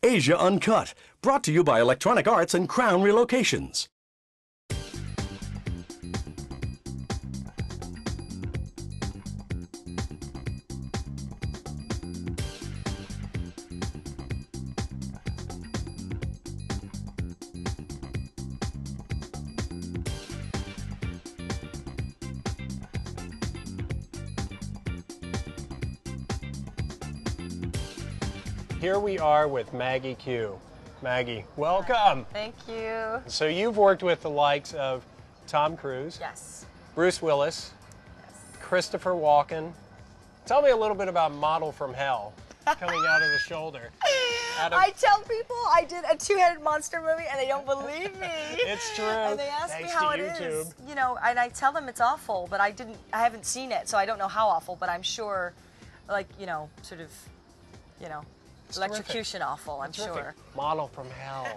Asia Uncut, brought to you by Electronic Arts and Crown Relocations. Here we are with Maggie Q. Maggie, welcome. Thank you. So you've worked with the likes of Tom Cruise, Yes. Bruce Willis, Christopher Walken. Tell me a little bit about Model from Hell coming out of the shoulder. I tell people I did a two-headed monster movie and they don't believe me. It's true. And they ask me Thanks how to it YouTube. is. You know, and I tell them it's awful, but I haven't seen it, so I don't know how awful, but I'm sure, like, you know, sort of, you know, It's electrocution terrific. awful, I'm Terrific. sure. Model from Hell.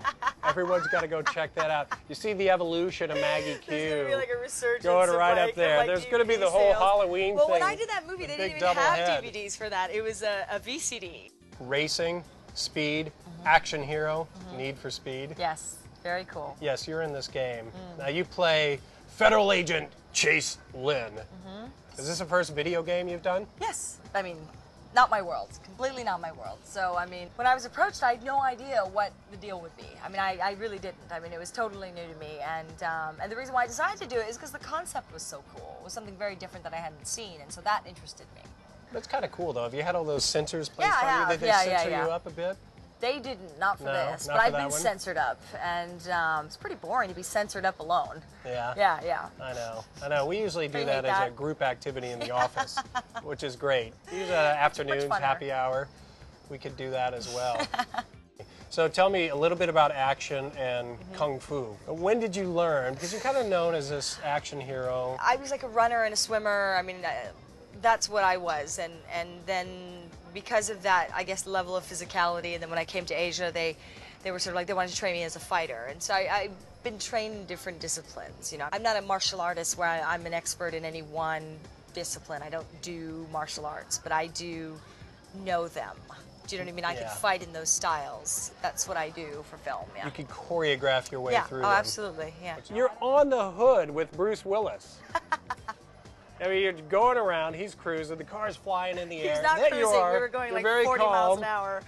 Everyone's got to go check that out. You see the evolution of Maggie Q. There's going to be like a resurgence going of right like, up there. of like There's going to be the DVD whole sales. Halloween Well, thing. when I did that movie, they didn't even have DVDs for that. It was a VCD. Racing, speed, action hero, Need for Speed. Yes, very cool. Yes, you're in this game. Now you play Federal Agent Chase Lynn. Is this the first video game you've done? Yes. I mean, not my world. Completely not my world. So, I mean, when I was approached, I had no idea what the deal would be. I mean, I really didn't. I mean, it was totally new to me. And the reason why I decided to do it is because the concept was so cool. It was something very different that I hadn't seen, and so that interested me. That's kind of cool, though. Have you had all those sensors placed Yeah, I on you? have. Did they Yeah, censor yeah. you up a bit? They didn't, not for No, this, not but for I've that been one? censored up, and it's pretty boring to be censored up alone. Yeah. Yeah, yeah. I know. I know. We usually do I that hate as a that. group activity in the office, which is great. Usually afternoons, funner. happy hour, we could do that as well. So tell me a little bit about action and kung fu. When did you learn? Because you're kind of known as this action hero. I was like a runner and a swimmer. I mean, that's what I was, and then because of that, I guess, level of physicality, and then when I came to Asia, they were sort of like, they wanted to train me as a fighter, and so I've been trained in different disciplines. You know, I'm not a martial artist where I'm an expert in any one discipline. I don't do martial arts, but I do know them. Do you know what I mean? I can fight in those styles. That's what I do for film. Yeah. You could choreograph your way through Oh, them. absolutely. Yeah. You're on the hood with Bruce Willis. I mean, you're going around, he's cruising, the car's flying in the air. He's not There cruising. you are. We were going You're like very 40 calm. miles an hour.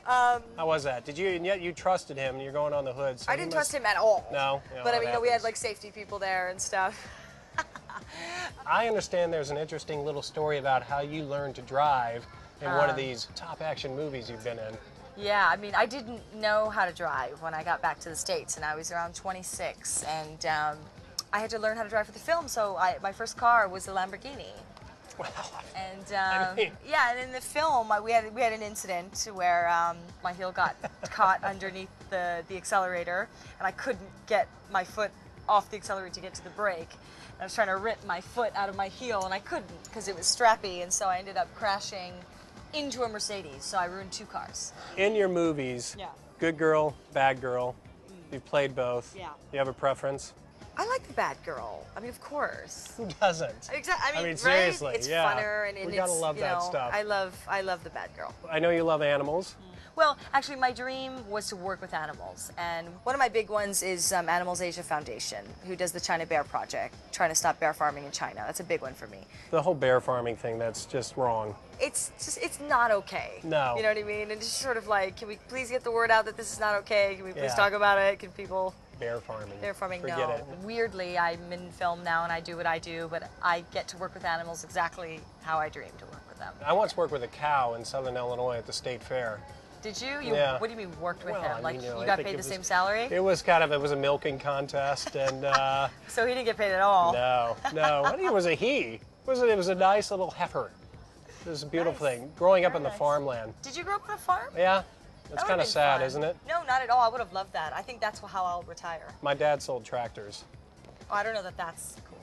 How was that? Did you, and yet you trusted him, and you're going on the hood. So I didn't trust him at all. No. But I mean, we had happens. like safety people there and stuff. I understand there's an interesting little story about how you learned to drive in one of these top action movies you've been in. Yeah, I mean, I didn't know how to drive when I got back to the States, and I was around 26, and I had to learn how to drive for the film, so my first car was a Lamborghini. Wow. And I mean- yeah, and in the film, we had an incident where my heel got caught underneath the accelerator, and I couldn't get my foot off the accelerator to get to the brake. I was trying to rip my foot out of my heel, and I couldn't because it was strappy, and so I ended up crashing into a Mercedes, so I ruined 2 cars. In your movies, Yeah. good girl, bad girl, you've played both. Yeah. You have a preference? I like the bad girl. I mean, of course. Who doesn't? Exactly. I mean, seriously, right? It's yeah. funner and We it's, gotta love you that know, stuff. I love the bad girl. I know you love animals. Well, actually, my dream was to work with animals, and one of my big ones is Animals Asia Foundation, who does the China Bear Project, trying to stop bear farming in China. That's a big one for me. The whole bear farming thing, that's just wrong. It's not okay. No. You know what I mean? And just sort of like, can we please get the word out that this is not okay? Can we please Yeah. talk about it? Can people... Bear farming. Bear farming, Forget no. it. Weirdly, I'm in film now and I do what I do, but I get to work with animals exactly how I dream to work with them. I once worked with a cow in Southern Illinois at the state fair. Did you? Yeah. What do you mean worked with Well, him? I Like mean, you know, you I got think paid it the was- same salary? It was a milking contest, and So he didn't get paid at all. no. I think it was a he. It was a nice little heifer. It was a beautiful thing. Growing up in the nice. farmland. Did you grow up on a farm? Yeah, That it's would've kind of been sad, fun. isn't it? No, not at all. I would have loved that. I think that's how I'll retire. My dad sold tractors. Oh, I don't know that that's cool.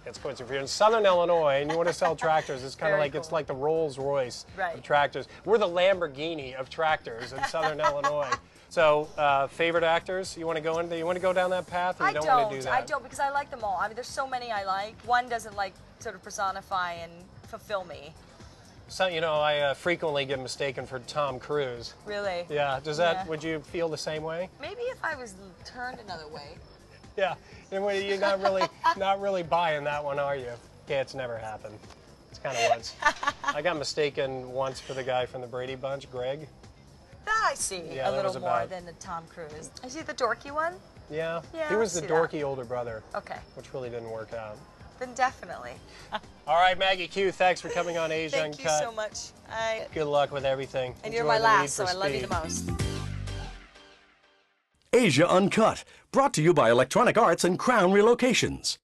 It's cool. If you're in Southern Illinois and you want to sell tractors, it's kind of Very like it's cool. like the Rolls Royce Right. of tractors. We're the Lamborghini of tractors in Southern Illinois. So, favorite actors? You want to go into? You want to go down that path, or you don't want to do that? I don't, because I like them all. I mean, there's so many I like. One doesn't like sort of personify and fulfill me. So, you know, I frequently get mistaken for Tom Cruise. Really? Yeah. Does that? Yeah. Would you feel the same way? Maybe if I was turned another way. Yeah. And you're not really buying that one, are you? Okay, it's never happened. It's kind of once. I got mistaken once for the guy from the Brady Bunch, Greg. That I see. Yeah, a that was little more about- than the Tom Cruise. Is he the dorky one? Yeah. Yeah, He was I the see that. dorky older brother. Okay. Which really didn't work out. Then definitely. All right, Maggie Q, thanks for coming on Asia Thank Uncut. you so much. Good luck with everything. And you're Enjoy my the Need last, so for I love you Speed. the most. Asia Uncut, brought to you by Electronic Arts and Crown Relocations.